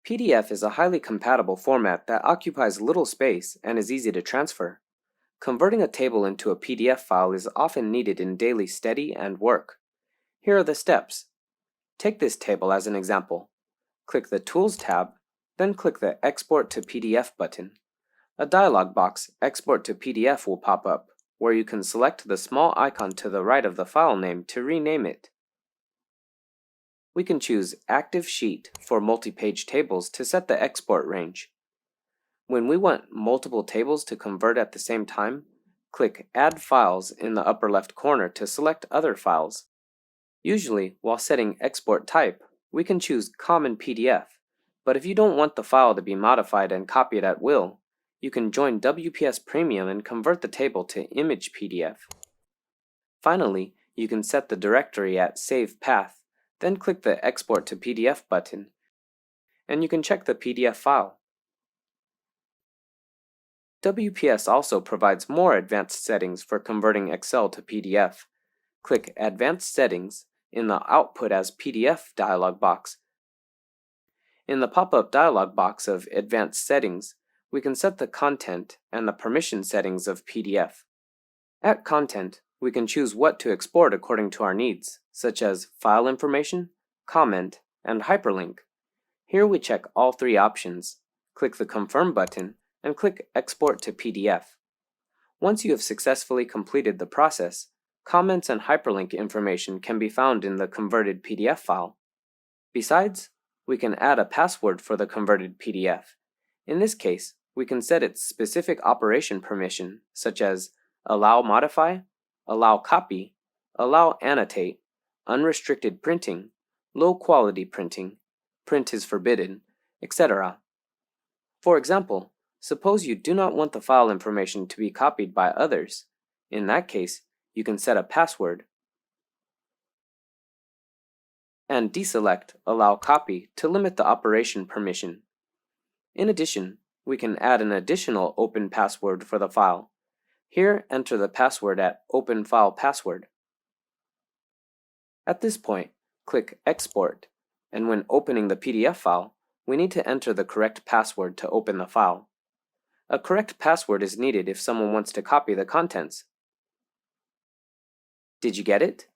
PDF is a highly compatible format that occupies little space and is easy to transfer. Converting a table into a PDF file is often needed in daily study and work. Here are the steps. Take this table as an example. Click the Tools tab, then click the Export to PDF button. A dialog box, Export to PDF, will pop up, where you can select the small icon to the right of the file name to rename it. We can choose Active Sheet for multi-page tables to set the export range. When we want multiple tables to convert at the same time, click Add Files in the upper left corner to select other files. Usually, while setting export type, we can choose Common PDF, but if you don't want the file to be modified and copied at will, you can join WPS Premium and convert the table to Image PDF. Finally, you can set the directory at Save Path, then click the Export to PDF button, and you can check the PDF file. WPS also provides more advanced settings for converting Excel to PDF. Click Advanced Settings in the Output as PDF dialog box. In the pop-up dialog box of Advanced Settings, we can set the content and the permission settings of PDF. At Content, we can choose what to export according to our needs, such as file information, comment, and hyperlink. Here we check all three options, click the Confirm button, and click Export to PDF. Once you have successfully completed the process, comments and hyperlink information can be found in the converted PDF file. Besides, we can add a password for the converted PDF. In this case, we can set its specific operation permission, such as Allow Modify, Allow Copy, Allow Annotate, Unrestricted Printing, Low Quality Printing, Print is Forbidden, etc. For example, suppose you do not want the file information to be copied by others. In that case, you can set a password and deselect Allow Copy to limit the operation permission. In addition, we can add an additional open password for the file. Here, enter the password at Open File Password. At this point, click Export, and when opening the PDF file, we need to enter the correct password to open the file. A correct password is needed if someone wants to copy the contents. Did you get it?